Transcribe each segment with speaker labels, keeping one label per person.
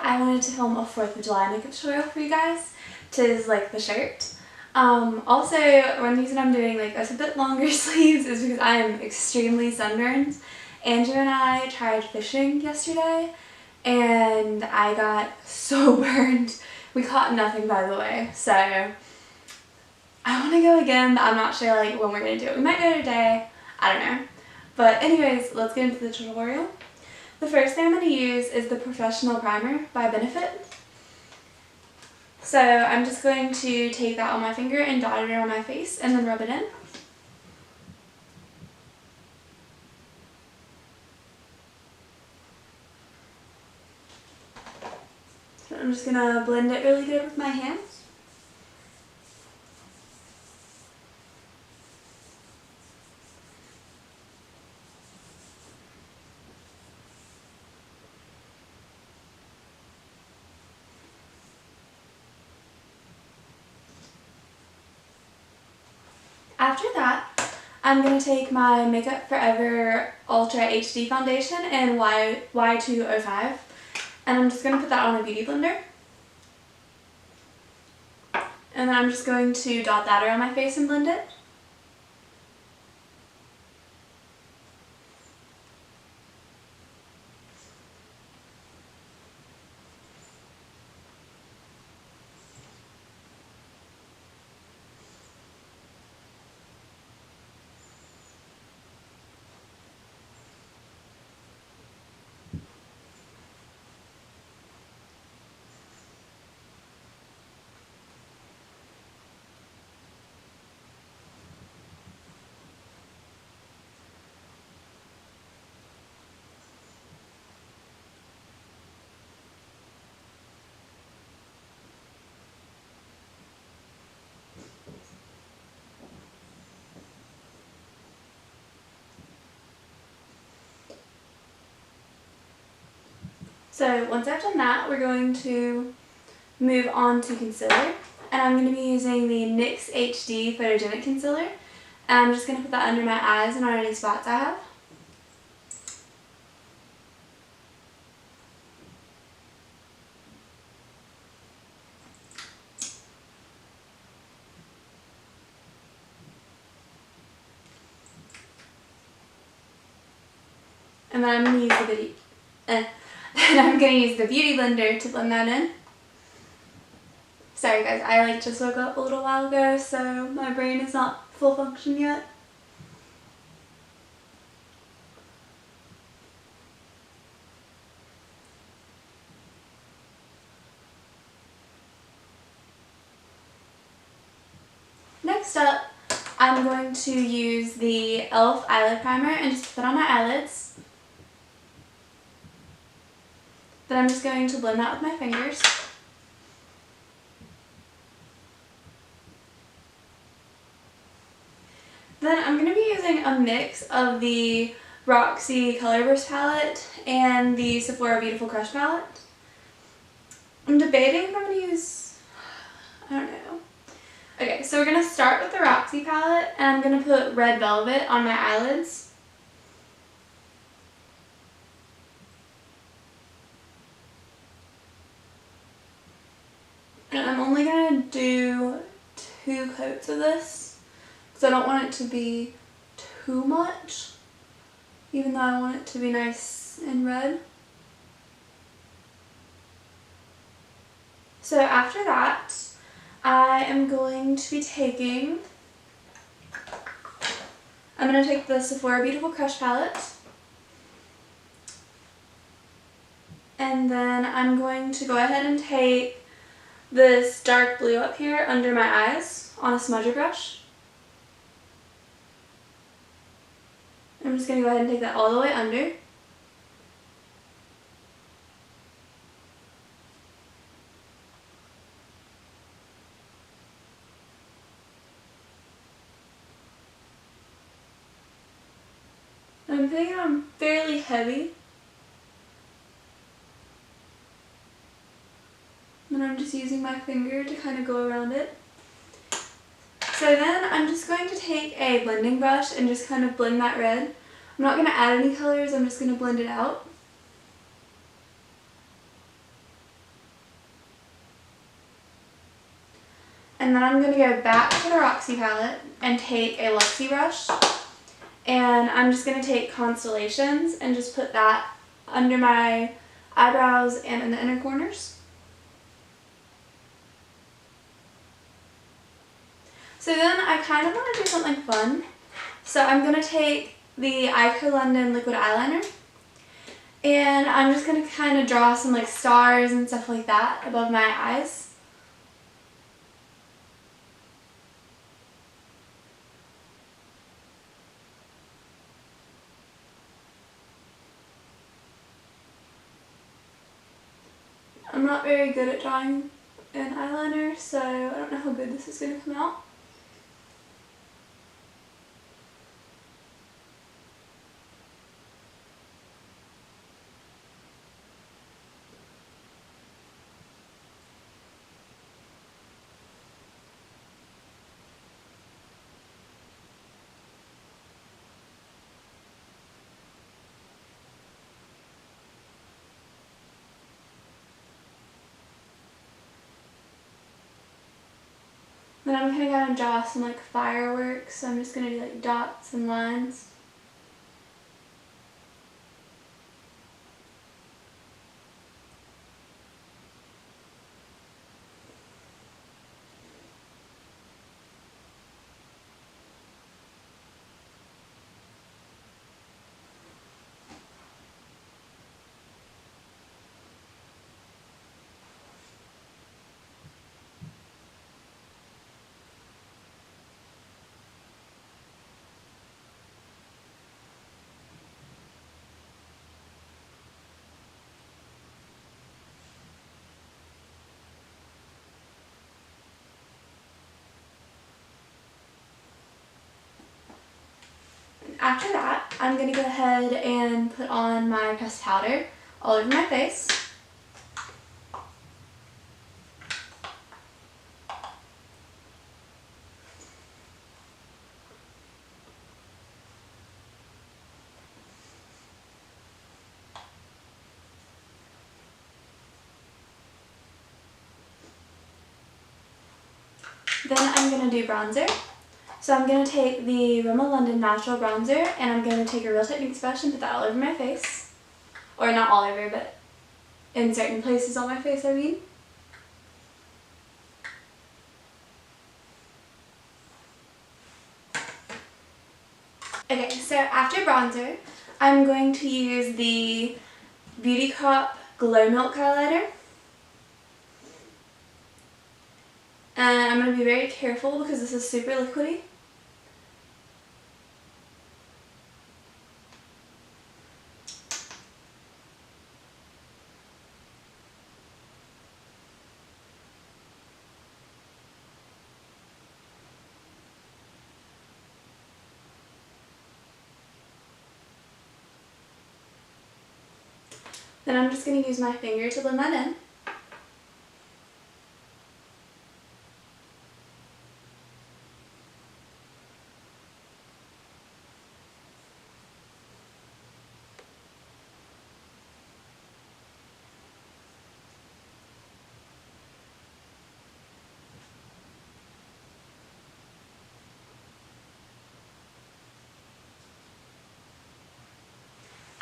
Speaker 1: I wanted to film a 4th of July makeup tutorial for you guys. Tis like the shirt. Also, one reason I'm doing like a bit longer sleeves is because I am extremely sunburned. Andrew and I tried fishing yesterday and I got so burned. We caught nothing, by the way, so I want to go again, but I'm not sure like when we're going to do it. We might go today, I don't know. But anyways, let's get into the tutorial. The first thing I'm going to use is the Professional Primer by Benefit. So I'm just going to take that on my finger and dot it around my face and then rub it in. So I'm just going to blend it really good with my hands. After that, I'm going to take my Makeup Forever Ultra HD Foundation in Y205, and I'm just going to put that on a beauty blender. And then I'm just going to dot that around my face and blend it. So once I've done that, we're going to move on to concealer. And I'm going to be using the NYX HD Photogenic Concealer. And I'm just going to put that under my eyes and on any spots I have. And then I'm going to use the beauty blender to blend that in. Sorry guys, I just woke up a little while ago, so my brain is not full function yet. Next up, I'm going to use the e.l.f. eyelid primer and just put that on my eyelids. Then I'm just going to blend that with my fingers. Then I'm going to be using a mix of the Roxy Colorburst palette and the Sephora Beautiful Crush palette. I'm debating if I'm going to use, I don't know. Okay, so we're going to start with the Roxy palette, and I'm going to put Red Velvet on my eyelids. And I'm only going to do 2 coats of this, because I don't want it to be too much, even though I want it to be nice and red. So after that, I am going to be taking, I'm going to take the Sephora Beautiful Crush palette, and then I'm going to go ahead and take this dark blue up here under my eyes on a smudger brush. I'm just going to go ahead and take that all the way under. I'm putting it on fairly heavy. And I'm just using my finger to kind of go around it. So then I'm just going to take a blending brush and just kind of blend that red. I'm not going to add any colors, I'm just going to blend it out. And then I'm going to go back to the Roxy palette and take a Luxie brush. And I'm just going to take Constellations and just put that under my eyebrows and in the inner corners. So then I kind of want to do something fun. So I'm going to take the Ico London liquid eyeliner. And I'm just going to kind of draw some like stars and stuff like that above my eyes. I'm not very good at drawing an eyeliner, so I don't know how good this is going to come out. Then I'm going to go and draw some like fireworks, so I'm just going to do like dots and lines. After that, I'm going to go ahead and put on my pressed powder all over my face. Then I'm going to do bronzer. So I'm going to take the Rimmel London Natural Bronzer and I'm going to take a Real Techniques brush and put that all over my face. Or not all over, but in certain places on my face, I mean. Okay, so after bronzer, I'm going to use the Beauty Crop Glow Milk highlighter. And I'm going to be very careful because this is super liquidy. Then I'm just going to use my finger to blend that in.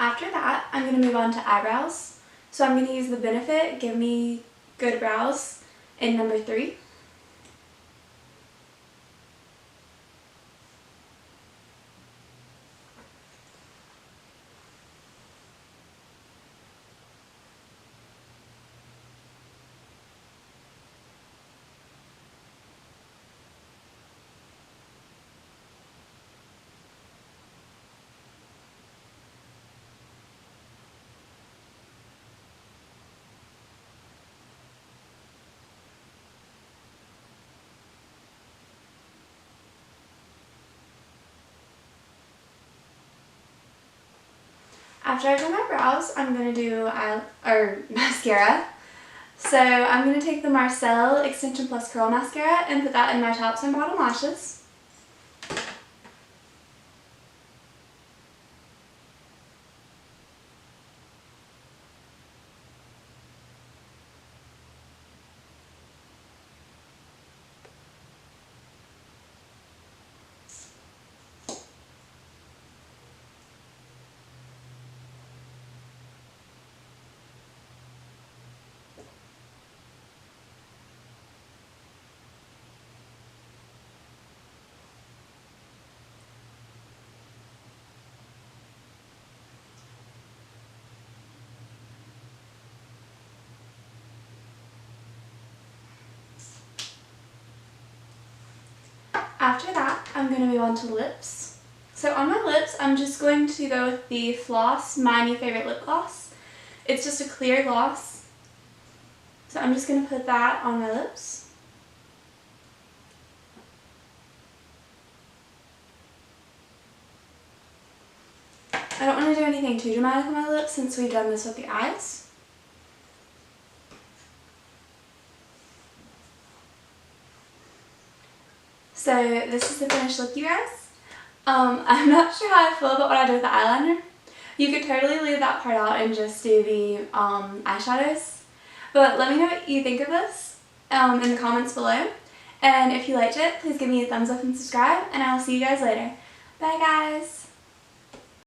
Speaker 1: After that, I'm going to move on to eyebrows. So I'm going to use the Benefit Give Me Good Brows in number 3. After I've done my brows, I'm going to do mascara. So I'm going to take the Marcel Extension Plus Curl Mascara and put that in my tops and bottom lashes. After that, I'm going to move on to lips. So on my lips, I'm just going to go with the Floss My New Favorite Lip Gloss. It's just a clear gloss. So I'm just going to put that on my lips. I don't want to do anything too dramatic on my lips since we've done this with the eyes. So this is the finished look, you guys. I'm not sure how I feel about what I did with the eyeliner. You could totally leave that part out and just do the eyeshadows. But let me know what you think of this in the comments below. And if you liked it, please give me a thumbs up and subscribe. And I'll see you guys later. Bye guys!